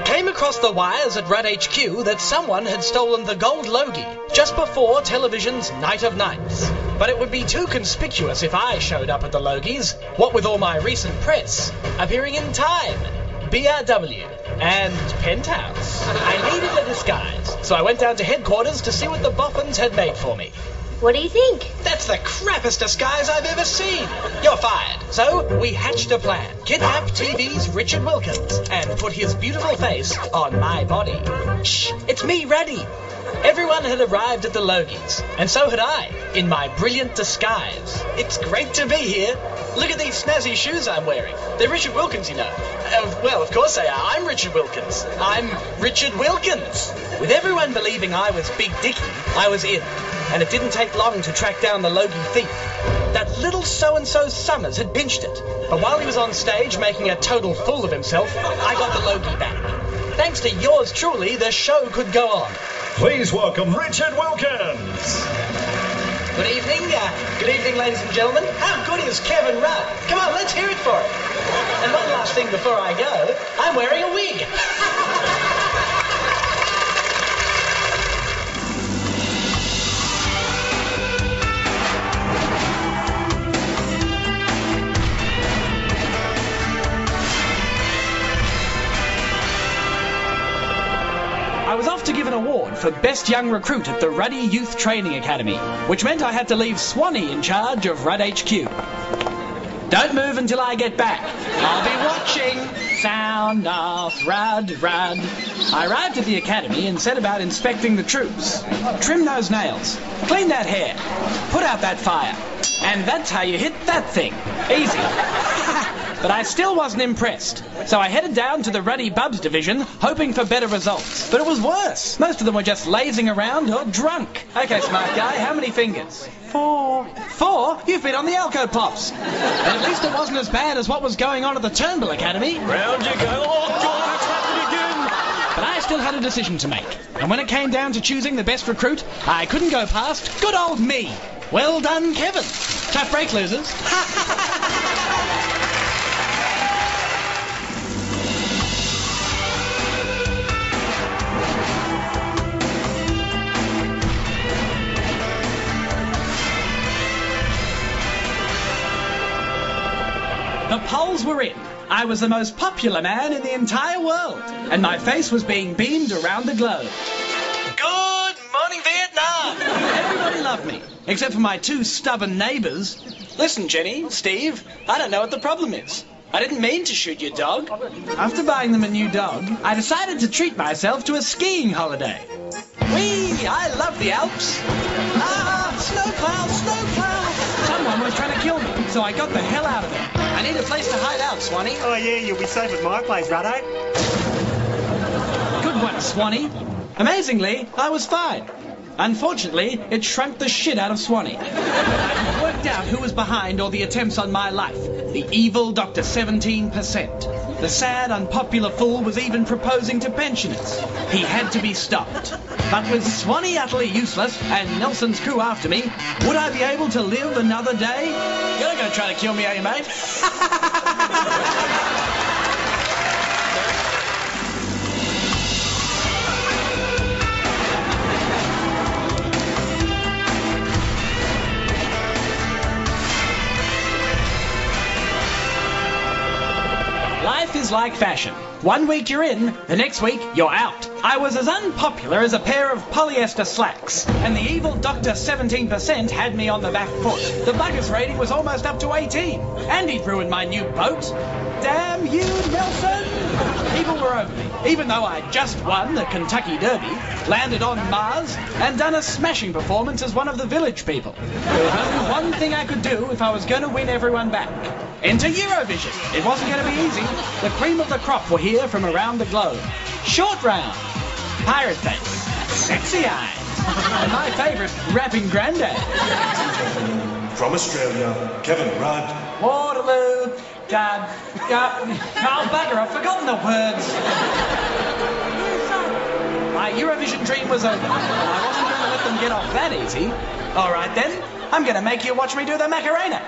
Came across the wires at Rudd HQ that someone had stolen the gold Logie just before television's Night of Nights. But it would be too conspicuous if I showed up at the Logies, what with all my recent press, appearing in Time, BRW, and Penthouse. I needed a disguise, so I went down to headquarters to see what the Boffins had made for me. What do you think? That's the crappiest disguise I've ever seen. You're fired. So we hatched a plan. Kidnap TV's Richard Wilkins and put his beautiful face on my body. Shh, it's me, Ruddy. Everyone had arrived at the Logies, and so had I, in my brilliant disguise. It's great to be here. Look at these snazzy shoes I'm wearing. They're Richard Wilkins, you know. Well, of course they are. I'm Richard Wilkins. I'm Richard Wilkins. With everyone believing I was Big Dicky, I was in. And it didn't take long to track down the Logie thief. That little so-and-so Summers had pinched it. But while he was on stage making a total fool of himself, I got the Logie back. Thanks to yours truly, the show could go on. Please welcome Richard Wilkins. Good evening, ladies and gentlemen. How good is Kevin Rudd? Come on, let's hear it for him. And one last thing before I go, I'm wearing a wig. I was off to give an award for Best Young Recruit at the Ruddy Youth Training Academy, which meant I had to leave Swanee in charge of Rudd HQ. Don't move until I get back. I'll be watching. Sound off, Rudd. I arrived at the academy and set about inspecting the troops. Trim those nails. Clean that hair. Put out that fire. And that's how you hit that thing. Easy. But I still wasn't impressed. So I headed down to the Ruddy Bubs division, hoping for better results. But it was worse. Most of them were just lazing around or drunk. Okay, smart guy, how many fingers? 4. 4? You've been on the Alco Pops. And at least it wasn't as bad as what was going on at the Turnbull Academy. Round you go. Oh, God, it's happened again. But I still had a decision to make. And when it came down to choosing the best recruit, I couldn't go past good old me. Well done, Kevin. Tough break, losers. The polls were in. I was the most popular man in the entire world, and my face was being beamed around the globe. Good morning, Vietnam! Everybody loved me, except for my 2 stubborn neighbours. Listen, Jenny, Steve, I don't know what the problem is. I didn't mean to shoot your dog. After buying them a new dog, I decided to treat myself to a skiing holiday. Whee! I love the Alps. Ah, snowplow! Someone was trying to kill me, so I got the hell out of there. I need a place to hide out, Swanee. Oh, yeah, you'll be safe at my place, Ruddo. Good one, Swanee. Amazingly, I was fine. Unfortunately, it shrunk the shit out of Swanee. I worked out who was behind all the attempts on my life. The evil Dr. 17%. The sad, unpopular fool was even proposing to pensioners. He had to be stopped. But with Swanee utterly useless and Nelson's crew after me, would I be able to live another day? You're not going to try to kill me, are you, mate? Life is like fashion. One week you're in, the next week you're out. I was as unpopular as a pair of polyester slacks, and the evil Dr. 17% had me on the back foot. The bugger's rating was almost up to 18, and he'd ruined my new boat. Damn you, Nelson! People were over me, even though I'd just won the Kentucky Derby, landed on Mars, and done a smashing performance as one of the village people. There was only one thing I could do if I was going to win everyone back. Enter Eurovision. It wasn't going to be easy. The cream of the crop were here from around the globe. Short round. Pirate face. Sexy eyes. And my favourite, rapping granddad. From Australia, Kevin Rudd. Waterloo. Dad. Oh, bugger, I've forgotten the words. My Eurovision dream was over. I wasn't going to let them get off that easy. All right, then. I'm going to make you watch me do the Macarena.